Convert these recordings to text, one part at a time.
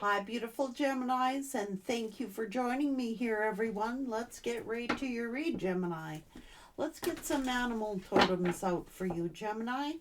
Hi, beautiful Geminis, and thank you for joining me here, everyone. Let's get right to your read, Gemini. Let's get some animal totems out for you, Gemini.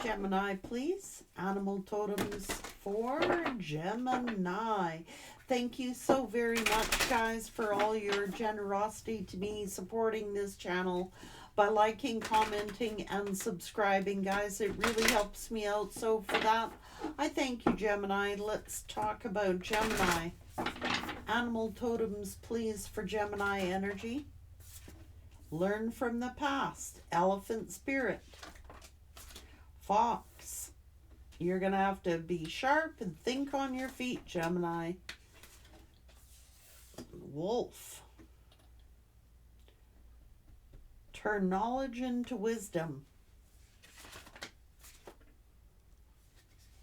Gemini, please. Animal totems for Gemini. Thank you so very much, guys, for all your generosity to me, supporting this channel by liking, commenting, and subscribing, guys. It really helps me out. So for that, I thank you, Gemini. Let's talk about Gemini. Animal totems, please, for Gemini energy. Learn from the past. Elephant spirit. Fox. You're going to have to be sharp and think on your feet, Gemini. Wolf. Turn knowledge into wisdom.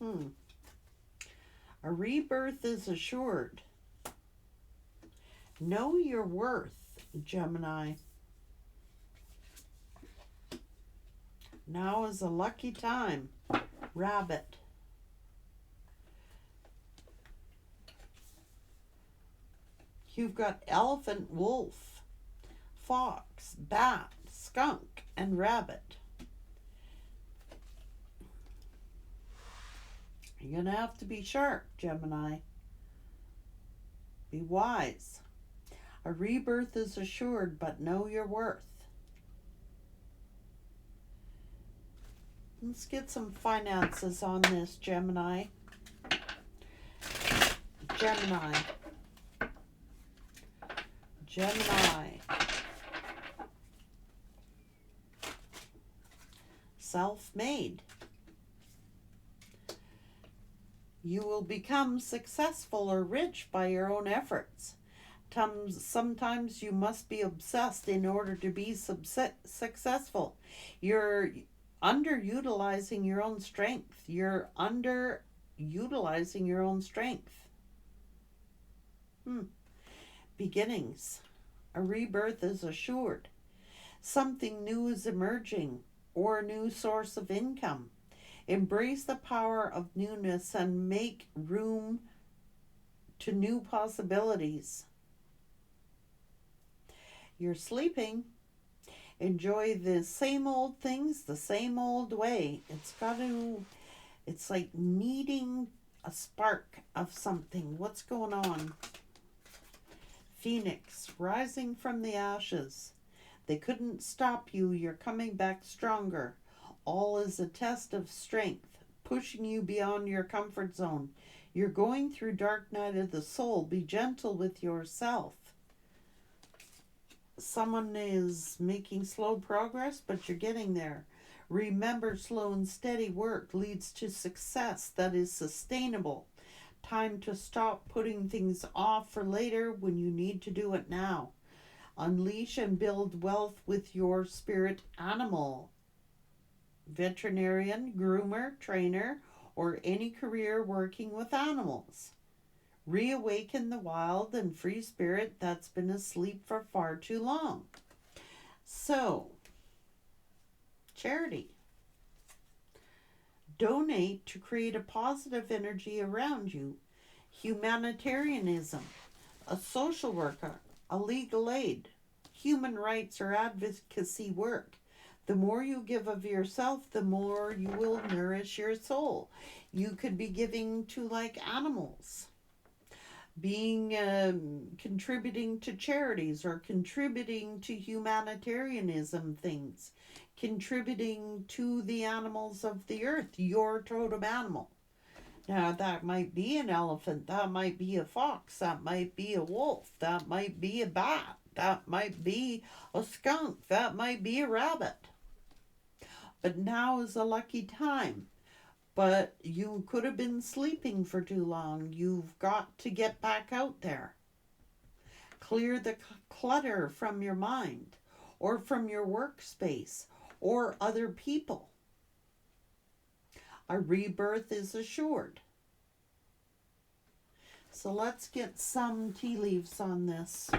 A rebirth is assured. Know your worth, Gemini. Now is a lucky time. Rabbit. You've got elephant, wolf, fox, bat, skunk, and rabbit. You're going to have to be sharp, Gemini. Be wise. A rebirth is assured, but know your worth. Let's get some finances on this, Gemini. Gemini. Gemini. Self-made. You will become successful or rich by your own efforts. Sometimes you must be obsessed in order to be successful. You're underutilizing your own strength. You're underutilizing your own strength. Beginnings. A rebirth is assured. Something new is emerging, or a new source of income. Embrace the power of newness and make room to new possibilities. You're sleeping. Enjoy the same old things the same old way. It's like needing a spark of something. What's going on? Phoenix, rising from the ashes. They couldn't stop you. You're coming back stronger. All is a test of strength, pushing you beyond your comfort zone. You're going through dark night of the soul. Be gentle with yourself. Someone is making slow progress, but you're getting there. Remember, slow and steady work leads to success that is sustainable. Time to stop putting things off for later when you need to do it now. Unleash and build wealth with your spirit animal. Veterinarian, groomer, trainer, or any career working with animals. Reawaken the wild and free spirit that's been asleep for far too long. So, charity. Donate to create a positive energy around you. Humanitarianism. A social worker. A legal aid. Human rights or advocacy work. The more you give of yourself, the more you will nourish your soul. You could be giving to like animals. Contributing to charities or contributing to humanitarianism things. Contributing to the animals of the earth, your totem animal. Now that might be an elephant, that might be a fox, that might be a wolf, that might be a bat, that might be a skunk, that might be a rabbit. But now is a lucky time. But you could have been sleeping for too long. You've got to get back out there. Clear the clutter from your mind or from your workspace or other people. A rebirth is assured. So let's get some tea leaves on this.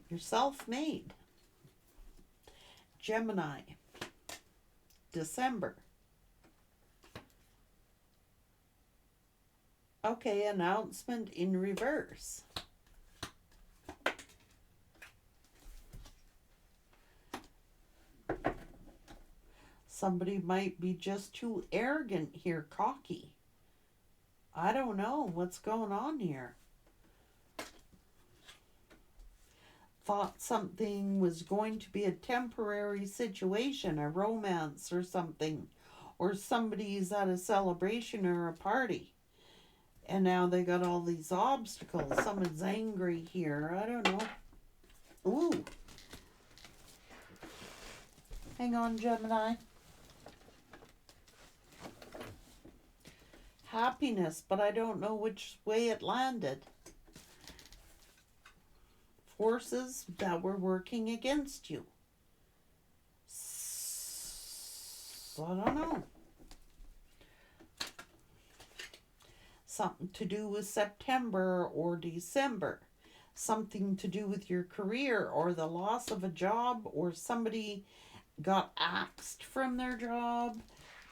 You're self-made. Gemini. December. Okay, announcement in reverse. Somebody might be just too arrogant here, cocky. I don't know what's going on here. Thought something was going to be a temporary situation, a romance or something, or somebody's at a celebration or a party. And now they got all these obstacles. Someone's angry here. I don't know. Ooh. Hang on, Gemini. Happiness, but I don't know which way it landed. Forces that were working against you. So I don't know. Something to do with September or December. Something to do with your career or the loss of a job, or somebody got axed from their job,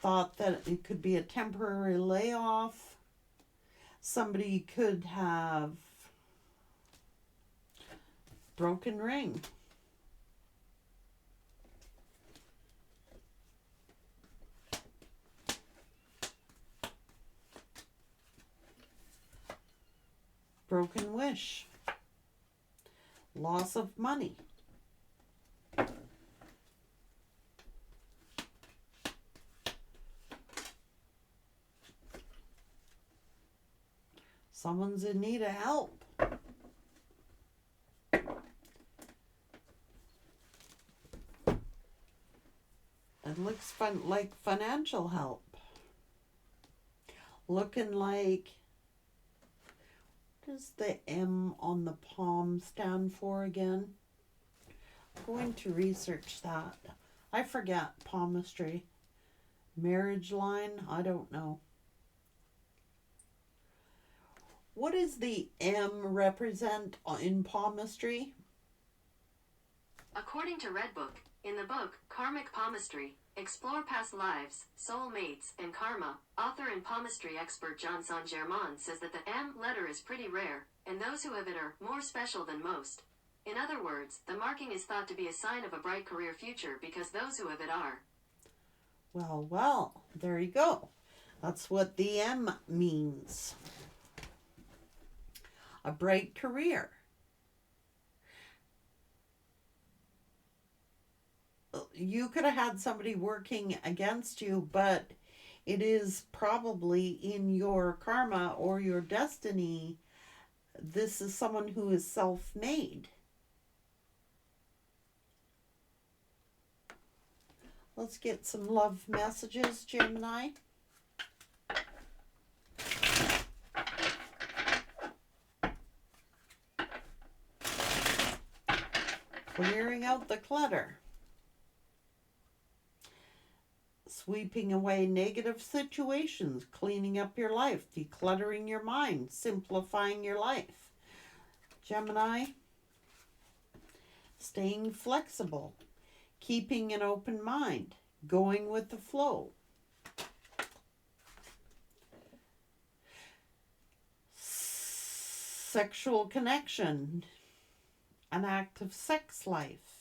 thought that it could be a temporary layoff. Somebody could have broken ring. Broken wish. Loss of money. Someone's in need of help. It looks like financial help. Looking like, what does the M on the palm stand for again? I'm going to research that. I forget palmistry. Marriage line? I don't know. What does the M represent in palmistry? According to Redbook, in the book Karmic Palmistry, Explore Past Lives, Soul Mates, and Karma, author and palmistry expert John Saint-Germain says that the M letter is pretty rare, and those who have it are more special than most. In other words, the marking is thought to be a sign of a bright career future because those who have it are. Well, there you go. That's what the M means. A bright career. You could have had somebody working against you, but it is probably in your karma or your destiny. This is someone who is self-made. Let's get some love messages, Gemini. Clearing out the clutter. Sweeping away negative situations, cleaning up your life, decluttering your mind, simplifying your life. Gemini, staying flexible, keeping an open mind, going with the flow. Sexual connection, an active sex life.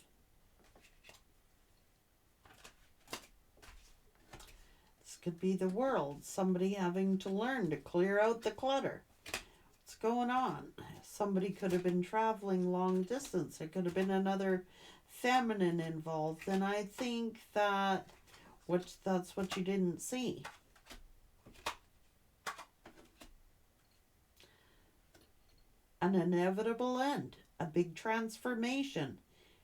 Could be the world, somebody having to learn to clear out the clutter. What's going on? Somebody could have been traveling long distance. There could have been another feminine involved, and I think that's what you didn't see. An inevitable end, a big transformation.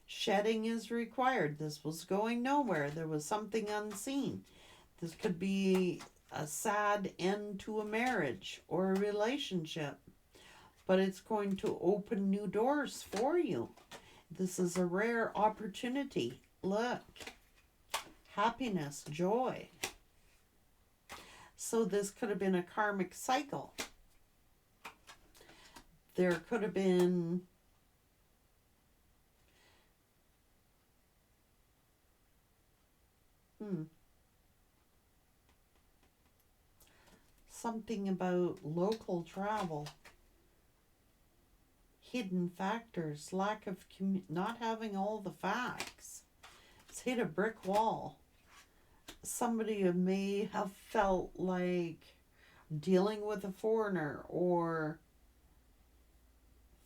Shedding is required. This was going nowhere. There was something unseen. This could be a sad end to a marriage or a relationship, but it's going to open new doors for you. This is a rare opportunity. Look, happiness, joy. So this could have been a karmic cycle. There could have been something about local travel, hidden factors, lack of not having all the facts. It's hit a brick wall. Somebody may have felt like dealing with a foreigner or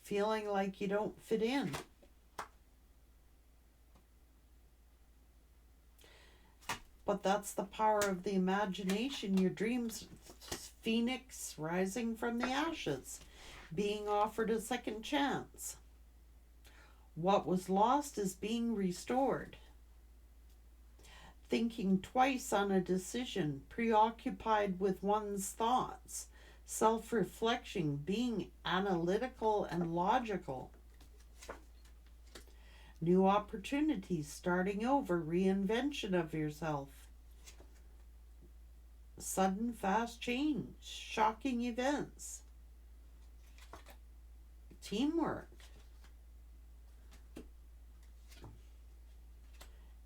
feeling like you don't fit in. But that's the power of the imagination, your dreams, phoenix rising from the ashes, being offered a second chance. What was lost is being restored. Thinking twice on a decision, preoccupied with one's thoughts, self-reflection, being analytical and logical. New opportunities, starting over, reinvention of yourself. Sudden fast change, shocking events. Teamwork.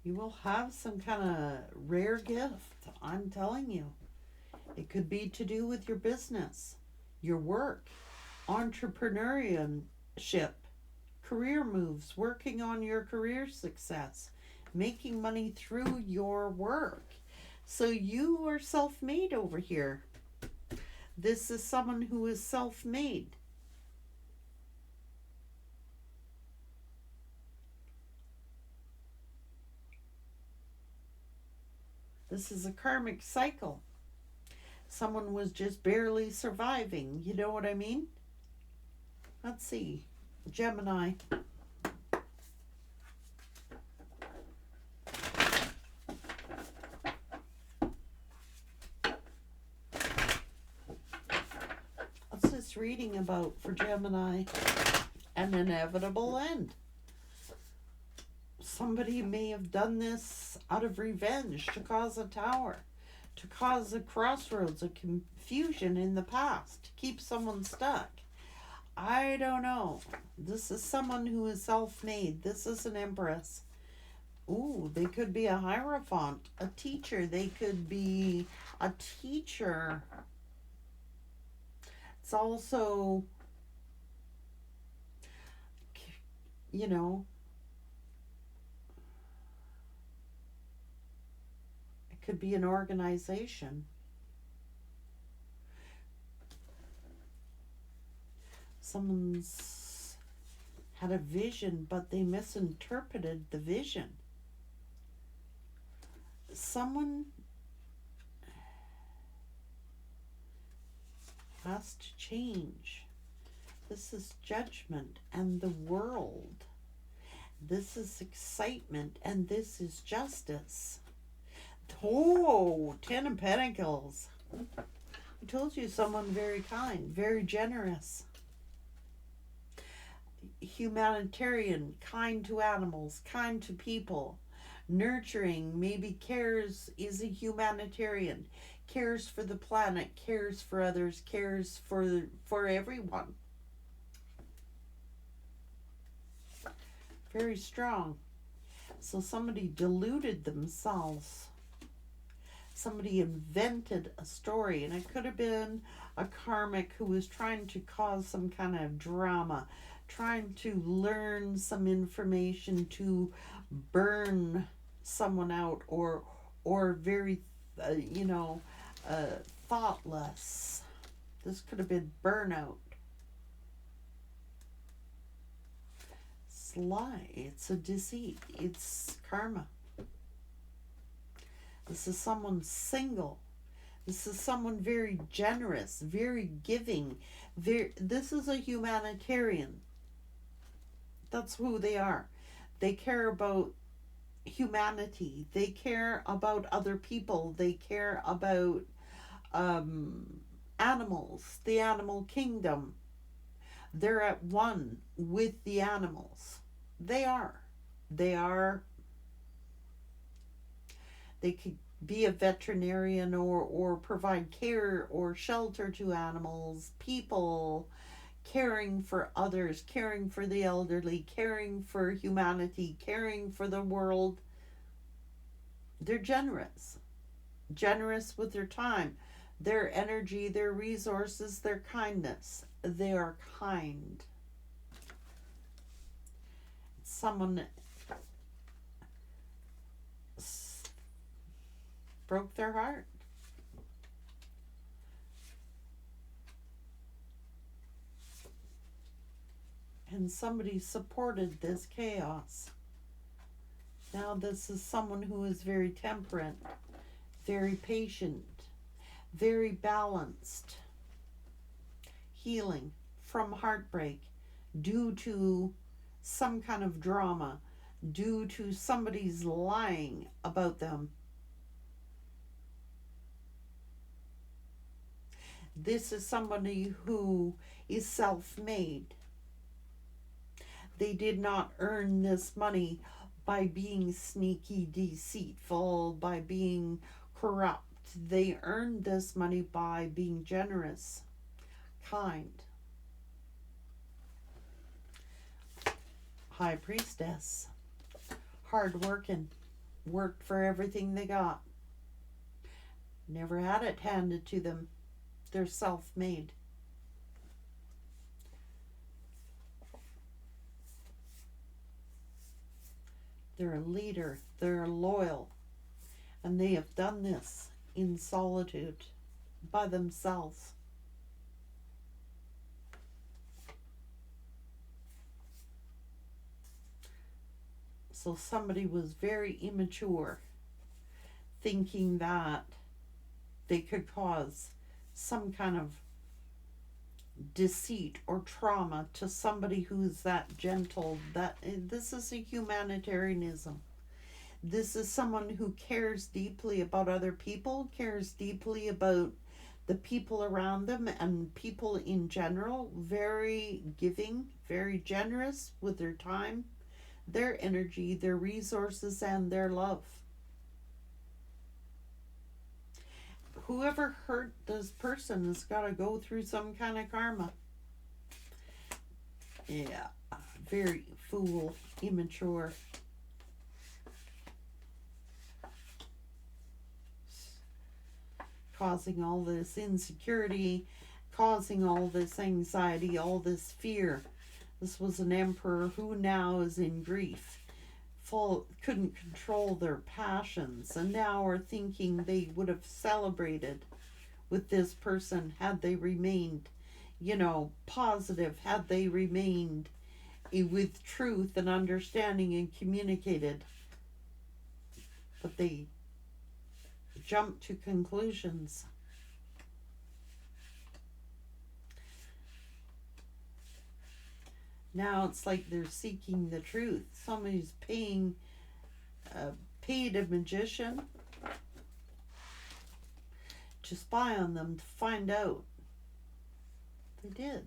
You will have some kind of rare gift, I'm telling you. It could be to do with your business, your work, entrepreneurship, career moves, working on your career success, making money through your work. So you are self-made over here. This is someone who is self-made. This is a karmic cycle. Someone was just barely surviving. You know what I mean? Let's see. Gemini. What's this reading about for Gemini? An inevitable end. Somebody may have done this out of revenge to cause a tower, to cause a crossroads, a confusion in the past, to keep someone stuck. I don't know. This is someone who is self-made. This is an Empress. Ooh, they could be a Hierophant, a teacher. They could be a teacher. It's also, you know, it could be an organization. Someone's had a vision, but they misinterpreted the vision. Someone has to change. This is judgment and the world. This is excitement and this is justice. Oh, 10 of Pentacles. I told you someone very kind, very generous. Humanitarian, kind to animals, kind to people, nurturing, maybe cares, is a humanitarian, cares for the planet, cares for others, cares for everyone. Very strong. So somebody deluded themselves. Somebody invented a story, and it could have been a karmic who was trying to cause some kind of drama, trying to learn some information to burn someone out, or very, thoughtless. This could have been burnout. It's lie. It's a deceit. It's karma. This is someone single. This is someone very generous, very giving. This is a humanitarian. That's who they are. They care about humanity. They care about other people. They care about animals, the animal kingdom. They're at one with the animals. They are. They could be a veterinarian or provide care or shelter to animals, people, caring for others, caring for the elderly, caring for humanity, caring for the world. They're generous with their time. their energy, their resources, their kindness. They are kind. Someone broke their heart. And somebody supported this chaos. Now this is someone who is very temperate, very patient, very balanced, healing from heartbreak due to some kind of drama, due to somebody's lying about them. This is somebody who is self-made. They did not earn this money by being sneaky, deceitful, by being corrupt. They earned this money by being generous, kind. High Priestess, hard working, worked for everything they got. Never had it handed to them. They're self-made. They're a leader. They're loyal. And they have done this in solitude by themselves. So somebody was very immature, thinking that they could cause some kind of deceit or trauma to somebody who's that gentle. That this is a humanitarianism. This is someone who cares deeply about other people, cares deeply about the people around them and people in general. Very giving, very generous with their time, their energy, their resources, and their love. Whoever hurt this person has got to go through some kind of karma. Yeah, very fool, immature. Causing all this insecurity, causing all this anxiety, all this fear. This was an emperor who now is in grief. Couldn't control their passions, and now are thinking they would have celebrated with this person had they remained, positive, had they remained with truth and understanding and communicated. But they jumped to conclusions. Now it's like they're seeking the truth. Somebody's paid a magician to spy on them to find out. They did.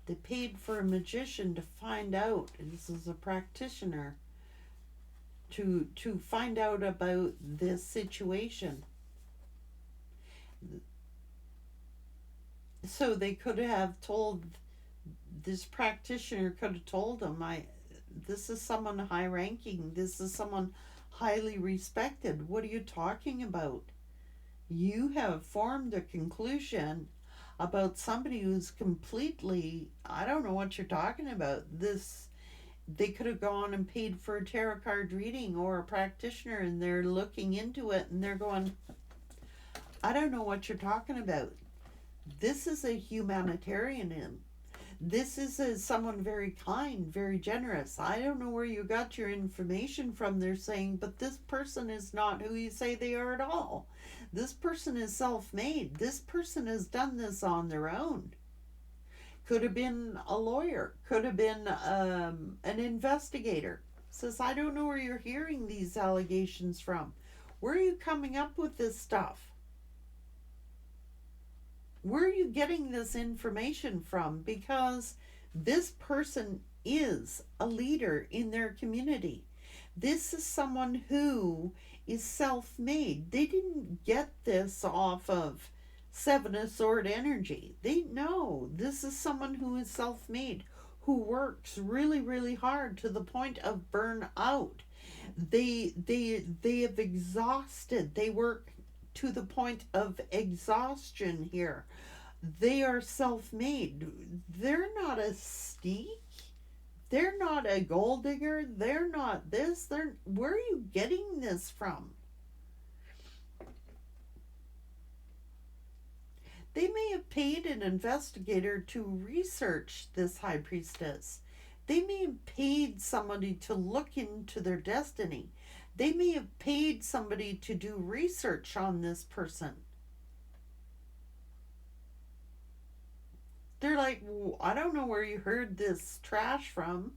They paid for a magician to find out. This is a practitioner to find out about this situation. So they could have told, this practitioner could have told them, this is someone high ranking, this is someone highly respected. What are you talking about? You have formed a conclusion about somebody who's completely, I don't know what you're talking about. They could have gone and paid for a tarot card reading or a practitioner, and they're looking into it and they're going, I don't know what you're talking about. This is a humanitarian. This is someone very kind, very generous. I don't know where you got your information from, they're saying, but this person is not who you say they are at all. This person is self-made. This person has done this on their own. Could have been a lawyer, could have been an investigator. Says, I don't know where you're hearing these allegations from. Where are you coming up with this stuff? Where are you getting this information from? Because this person is a leader in their community. This is someone who is self-made. They didn't get this off of Seven of Sword energy. They know this is someone who is self-made, who works really, really hard to the point of burnout. They have exhausted. They work to the point of exhaustion here. They are self-made. They're not a sneak. They're not a gold digger. They're not this. Where are you getting this from? They may have paid an investigator to research this high priestess. They may have paid somebody to look into their destiny. They may have paid somebody to do research on this person. They're like, I don't know where you heard this trash from.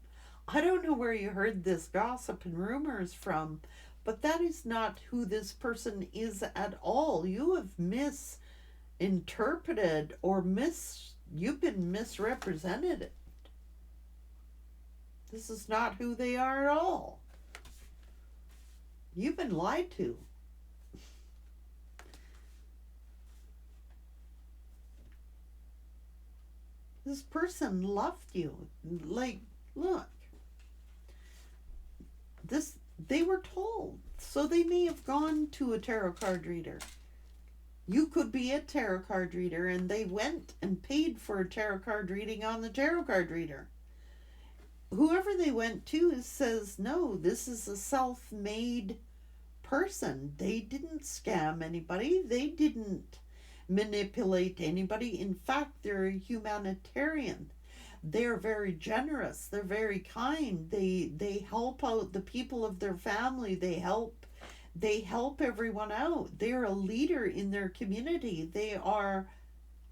I don't know where you heard this gossip and rumors from. But that is not who this person is at all. You have misinterpreted or you've been misrepresented. This is not who they are at all. You've been lied to. This person loved you. Like, look. They were told. So they may have gone to a tarot card reader. You could be a tarot card reader, and they went and paid for a tarot card reading on the tarot card reader. Whoever they went to says, no, this is a self-made person. They didn't scam anybody. They didn't manipulate anybody. In fact, they're a humanitarian. They're very generous. They're very kind. They help out the people of their family. They help everyone out. They're a leader in their community. They are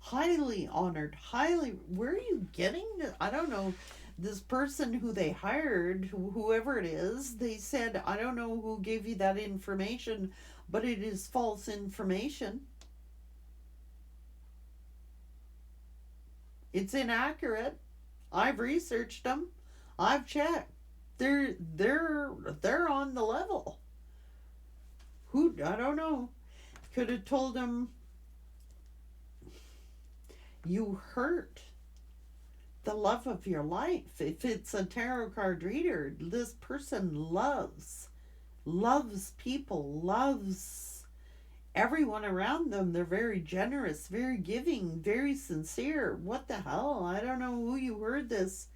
highly honored. Where are you getting this? I don't know. This person who they hired, whoever it is, they said, I don't know who gave you that information, but it is false information. It's inaccurate. I've researched them. I've checked. They're on the level. I don't know. Could have told them, you hurt the love of your life. If it's a tarot card reader, this person loves people, loves everyone around them. They're very generous, very giving, very sincere. What the hell? I don't know who you heard this.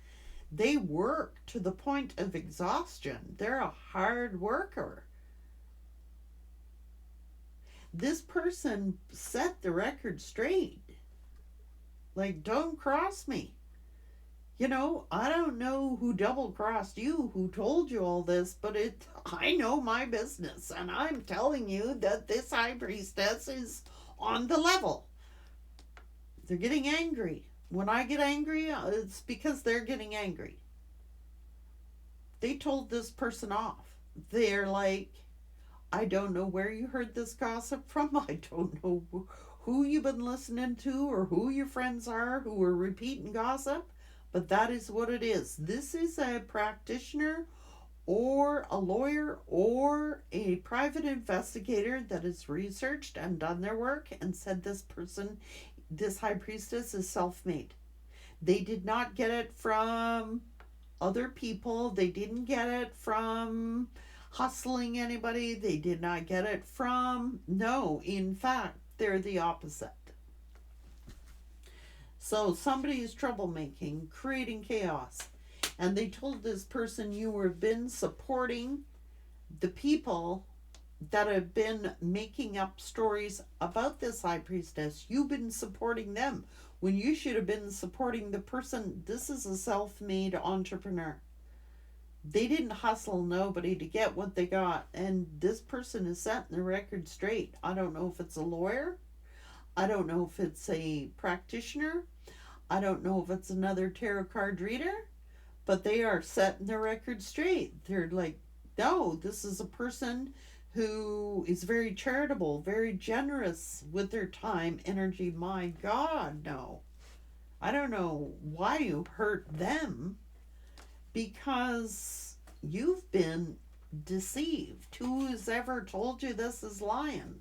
They work to the point of exhaustion. They're a hard worker. This person set the record straight. Like, don't cross me. You know, I don't know who double-crossed you, who told you all this, but I know my business, and I'm telling you that this high priestess is on the level. They're getting angry. When I get angry, it's because they're getting angry. They told this person off. They're like, I don't know where you heard this gossip from. I don't know who you've been listening to or who your friends are who are repeating gossip. But that is what it is. This is a practitioner or a lawyer or a private investigator that has researched and done their work and said this person, this high priestess, is self-made. They did not get it from other people. They didn't get it from hustling anybody. They did not get it from... No, in fact, they're the opposite. So somebody is troublemaking, creating chaos. And they told this person, you have been supporting the people that have been making up stories about this high priestess. You've been supporting them when you should have been supporting the person. This is a self-made entrepreneur. They didn't hustle nobody to get what they got. And this person is setting the record straight. I don't know if it's a lawyer. I don't know if it's a practitioner. I don't know if it's another tarot card reader. But they are setting the record straight. They're like, no, this is a person who is very charitable, very generous with their time, energy. My God, no. I don't know why you hurt them, because you've been deceived. Who has ever told you this is lying?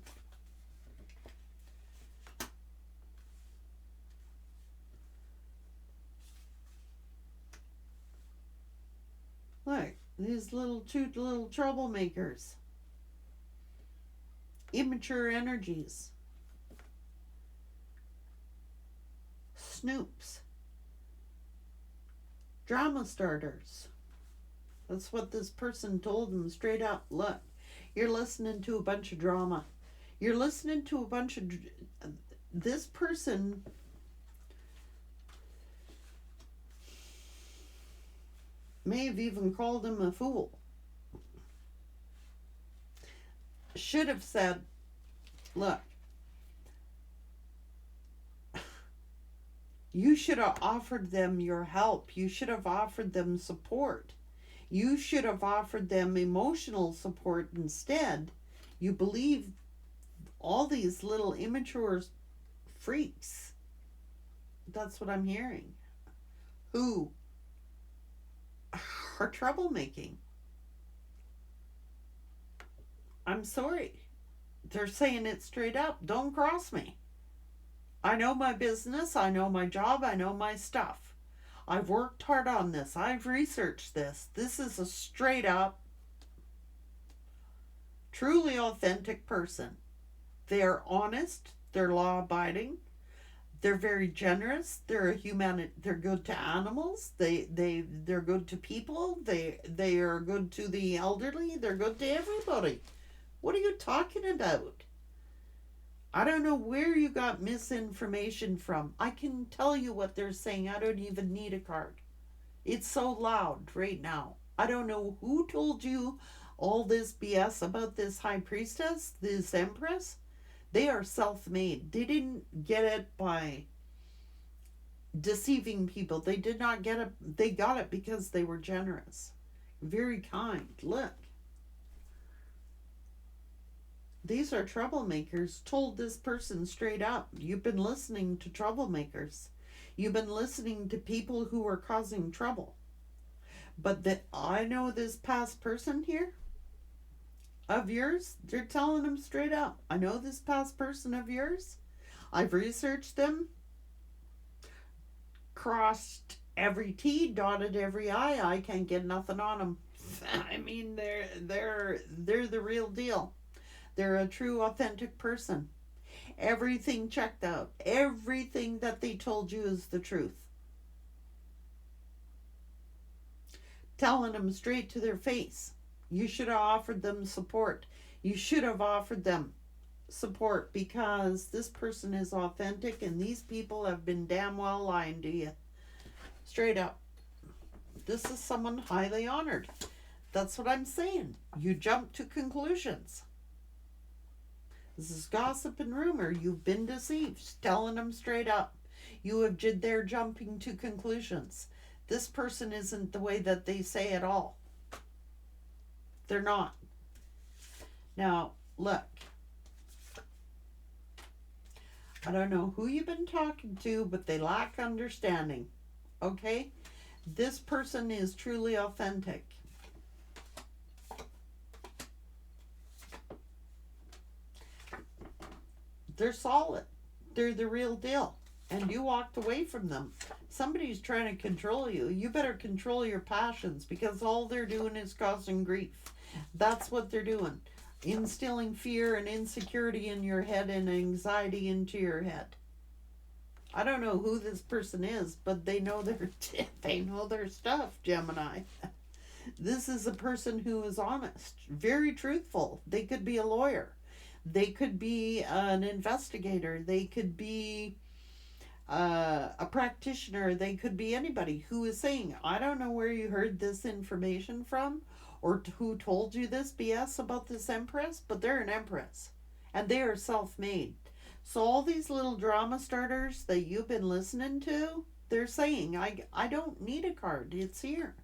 Look, these two little troublemakers. immature energies, snoops, drama starters. That's what this person told them straight up. Look, you're listening to a bunch of drama. You're listening to a bunch of... This person may have even called him a fool. Should have said, look, you should have offered them your help. You should have offered them support. You should have offered them emotional support instead. You believe all these little immature freaks. That's what I'm hearing. Who are troublemaking. I'm sorry. They're saying it straight up. Don't cross me. I know my business. I know my job. I know my stuff. I've worked hard on this. I've researched this. This is a straight up, truly authentic person. They are honest. They're law abiding. They're very generous. They're they're good to animals. They're good to people. They are good to the elderly. They're good to everybody. What are you talking about? I don't know where you got misinformation from. I can tell you what they're saying. I don't even need a card. It's so loud right now. I don't know who told you all this BS about this high priestess, this empress. They are self-made. They didn't get it by deceiving people. They did not get it. They got it because they were generous. Very kind. Look. These are troublemakers. Told this person straight up. You've been listening to troublemakers. You've been listening to people who are causing trouble. But that I know this past person here of yours, they're telling them straight up. I know this past person of yours. I've researched them. Crossed every T, dotted every I. I can't get nothing on them. I mean, they're the real deal. They're a true, authentic person. Everything checked out. Everything that they told you is the truth. Telling them straight to their face. You should have offered them support. You should have offered them support because this person is authentic and these people have been damn well lying to you. Straight up. This is someone highly honored. That's what I'm saying. You jump to conclusions. This is gossip and rumor. You've been deceived. Telling them straight up. You have they're jumping to conclusions. This person isn't the way that they say at all. They're not. Now, look. I don't know who you've been talking to, but they lack understanding. Okay? This person is truly authentic. They're solid. They're the real deal. And you walked away from them. Somebody's trying to control you. You better control your passions because all they're doing is causing grief. That's what they're doing. Instilling fear and insecurity in your head and anxiety into your head. I don't know who this person is, but they know their stuff, Gemini. This is a person who is honest, very truthful. They could be a lawyer. They could be an investigator. They could be a practitioner. They could be anybody who is saying, I don't know where you heard this information from or who told you this BS about this empress, but they're an empress and they are self-made. So all these little drama starters that you've been listening to, they're saying, I don't need a card. It's here.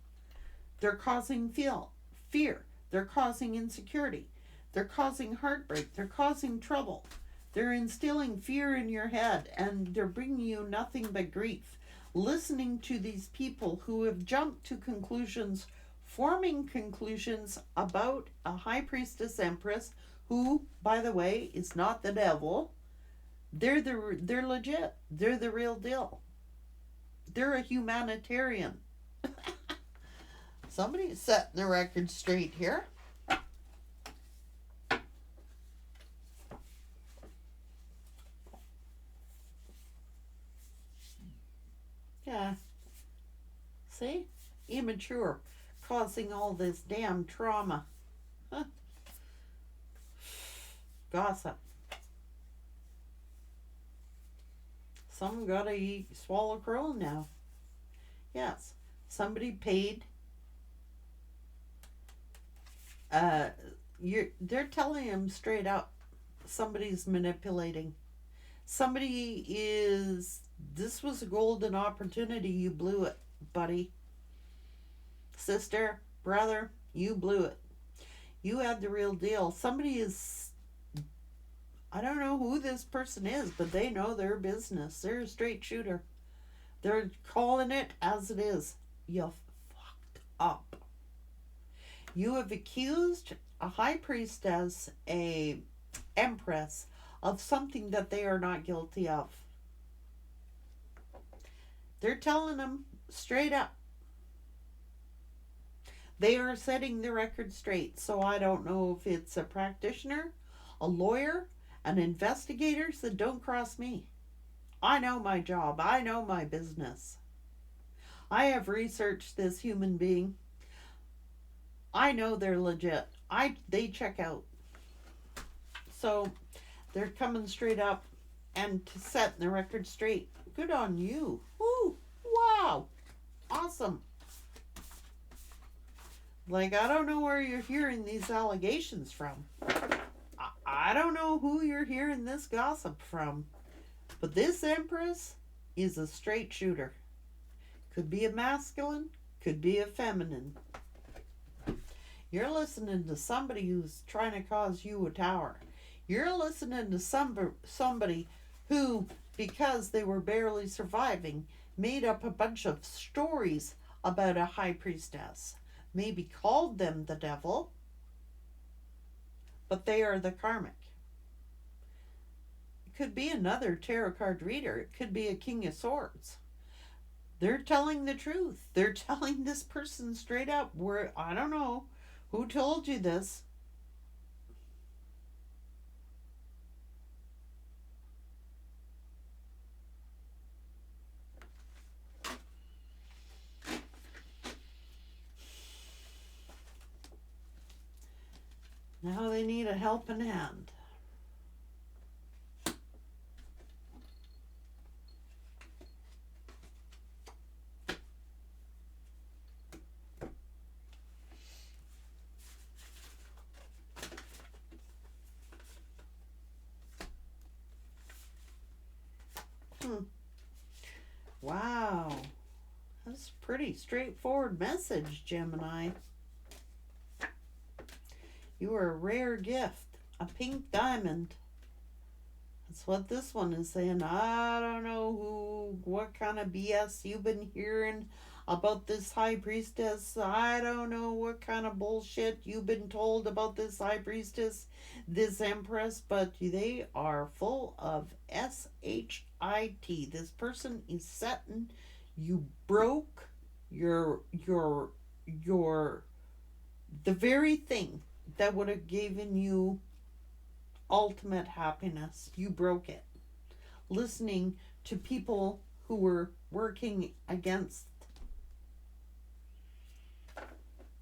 They're causing fear. They're causing insecurity. They're causing heartbreak. They're causing trouble. They're instilling fear in your head and they're bringing you nothing but grief. Listening to these people who have jumped to conclusions, forming conclusions about a high priestess empress who, by the way, is not the devil. They're legit. They're the real deal. They're a humanitarian. Somebody's setting the record straight here. Yeah. See? Immature. Causing all this damn trauma. Huh. Gossip. Some gotta eat, swallow crow now. Yes. Somebody paid. They're telling him straight up. Somebody's manipulating. Somebody is. This was a golden opportunity. You blew it, buddy. Sister, brother, you blew it. You had the real deal. Somebody is. I don't know who this person is, but they know their business. They're a straight shooter. They're calling it as it is. You fucked up. You have accused a high priestess, a empress, of something that they are not guilty of. They're telling them straight up. They are setting the record straight. So I don't know if it's a practitioner, a lawyer, an investigator, so don't cross me. I know my job. I know my business. I have researched this human being. I know they're legit. They check out. So they're coming straight up and to set the record straight. Good on you. Woo! Wow! Awesome. Like, I don't know where you're hearing these allegations from. I don't know who you're hearing this gossip from. But this Empress is a straight shooter. Could be a masculine, could be a feminine. You're listening to somebody who's trying to cause you a tower. You're listening to somebody who, because they were barely surviving, made up a bunch of stories about a high priestess. Maybe called them the devil, but they are the karmic. It could be another tarot card reader. It could be a king of swords. They're telling the truth. They're telling this person straight up. I don't know who told you this. Now they need a helping hand. Wow. That's a pretty straightforward message, Gemini. You are a rare gift. A pink diamond. That's what this one is saying. I don't know what kind of BS you've been hearing about this high priestess. I don't know what kind of bullshit you've been told about this high priestess, this empress, but they are full of SHIT. This person is setting you broke the very thing that would have given you ultimate happiness. You broke it. Listening to people who were working against,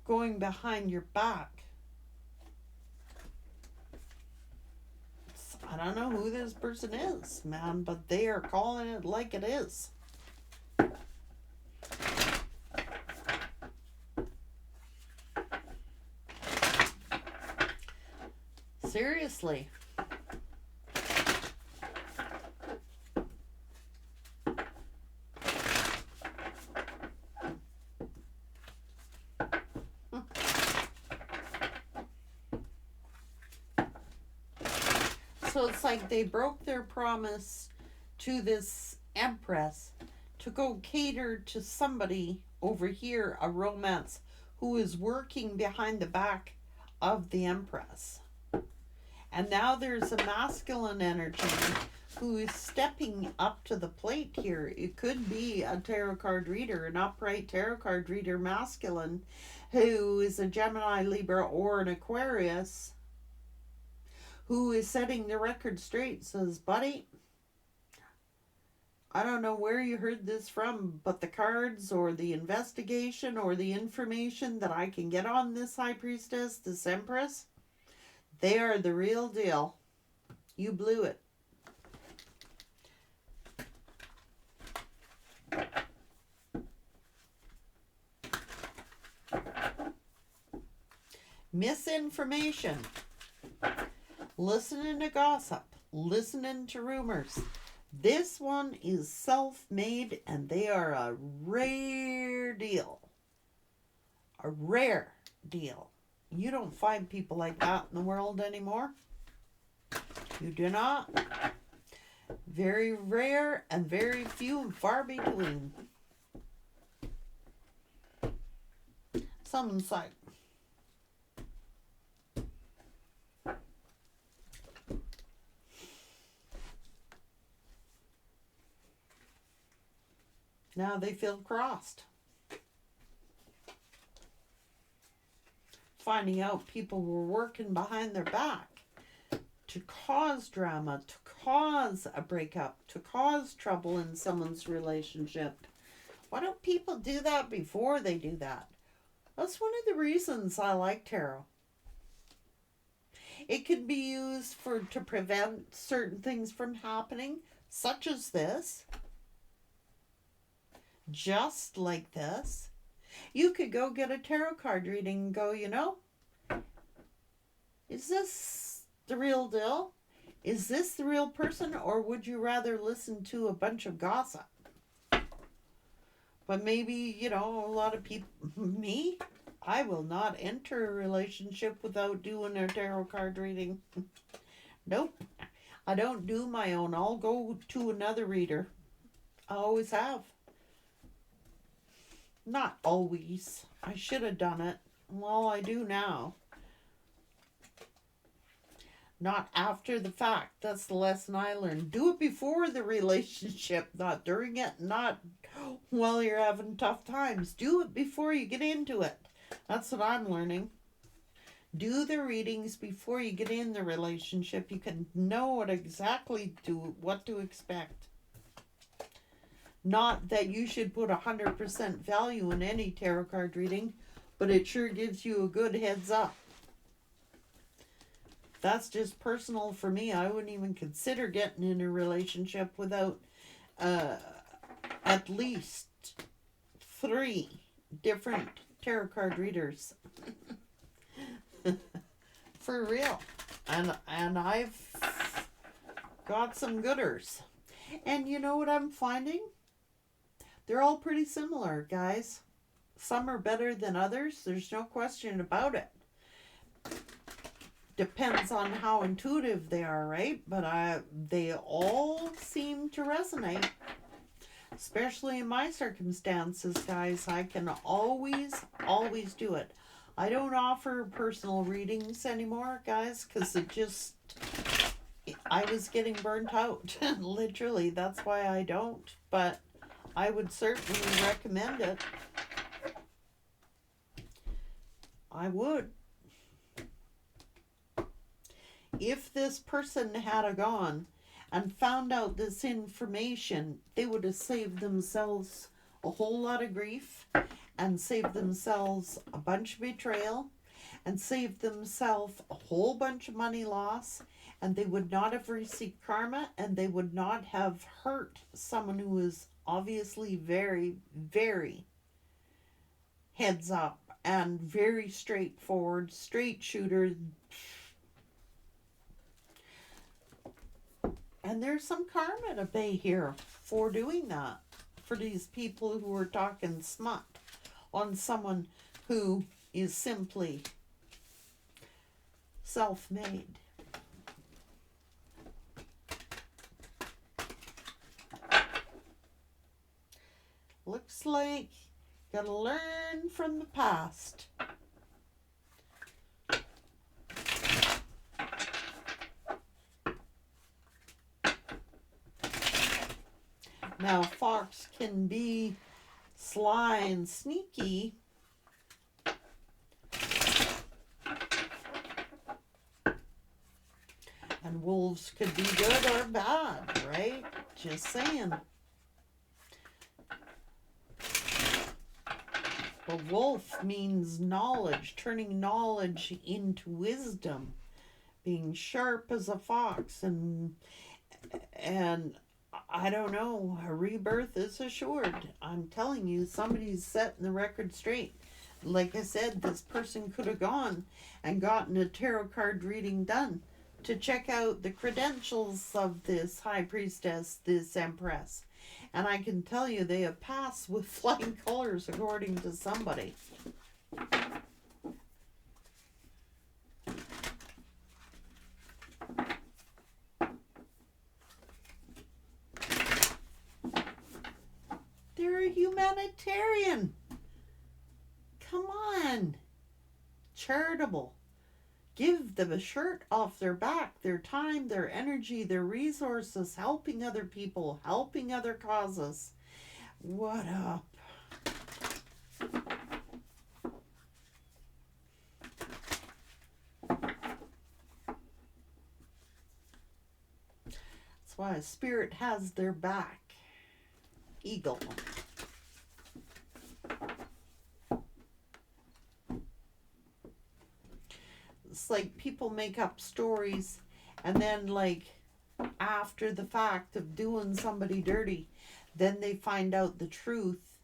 going behind your back. I don't know who this person is, man, but they are calling it like it is. Seriously. So it's like they broke their promise to this empress to go cater to somebody over here, a romance, who is working behind the back of the empress. And now there's a masculine energy who is stepping up to the plate here. It could be a tarot card reader, an upright tarot card reader, masculine, who is a Gemini, Libra, or an Aquarius, who is setting the record straight. Says, buddy, I don't know where you heard this from, but the cards or the investigation or the information that I can get on this High Priestess, this Empress, they are the real deal. You blew it. Misinformation. Listening to gossip. Listening to rumors. This one is self-made, and they are a rare deal. A rare deal. You don't find people like that in the world anymore. You do not. Very rare and very few and far between. Someone's like, now they feel crossed. Finding out people were working behind their back to cause drama, to cause a breakup, to cause trouble in someone's relationship. Why don't people do that before they do that? That's one of the reasons I like tarot. It can be used to prevent certain things from happening, such as this. Just like this. You could go get a tarot card reading and go, you know, is this the real deal? Is this the real person, or would you rather listen to a bunch of gossip? But maybe, you know, a lot of people, me, I will not enter a relationship without doing a tarot card reading. Nope. I don't do my own. I'll go to another reader. I always have. Not always. I should have done it. Well, I do now. Not after the fact. That's the lesson I learned. Do it before the relationship, not during it, not while you're having tough times. Do it before you get into it. That's what I'm learning. Do the readings before you get in the relationship. You can know what to expect. Not that you should put 100% value in any tarot card reading, but it sure gives you a good heads up. That's just personal for me. I wouldn't even consider getting in a relationship without at least 3 different tarot card readers. For real. And I've got some gooders. And you know what I'm finding? They're all pretty similar, guys. Some are better than others. There's no question about it. Depends on how intuitive they are, right? But they all seem to resonate. Especially in my circumstances, guys. I can always do it. I don't offer personal readings anymore, guys, because I was getting burnt out. Literally, that's why I don't. But I would certainly recommend it. I would. If this person had gone and found out this information, they would have saved themselves a whole lot of grief and saved themselves a bunch of betrayal and saved themselves a whole bunch of money loss, and they would not have received karma, and they would not have hurt someone who is obviously very, very heads up and very straightforward, straight shooter. And there's some karma to pay here for doing that. For these people who are talking smut on someone who is simply self-made. Looks like gotta learn from the past. Now, fox can be sly and sneaky. And wolves could be good or bad, right? Just saying. The wolf means knowledge, turning knowledge into wisdom, being sharp as a fox, and I don't know, a rebirth is assured. I'm telling you, somebody's setting the record straight. Like I said, this person could have gone and gotten a tarot card reading done to check out the credentials of this high priestess, this empress. And I can tell you they have passed with flying colors according to somebody. They're a humanitarian. Come on. Charitable. Give them a shirt off their back, their time, their energy, their resources, helping other people, helping other causes. What up? That's why a spirit has their back. Eagle. It's like people make up stories and then, like, after the fact of doing somebody dirty, then they find out the truth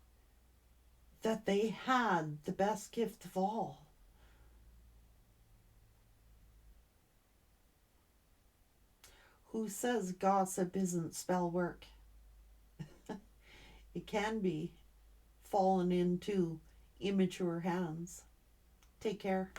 that they had the best gift of all. Who says gossip isn't spell work? It can be fallen into immature hands. Take care.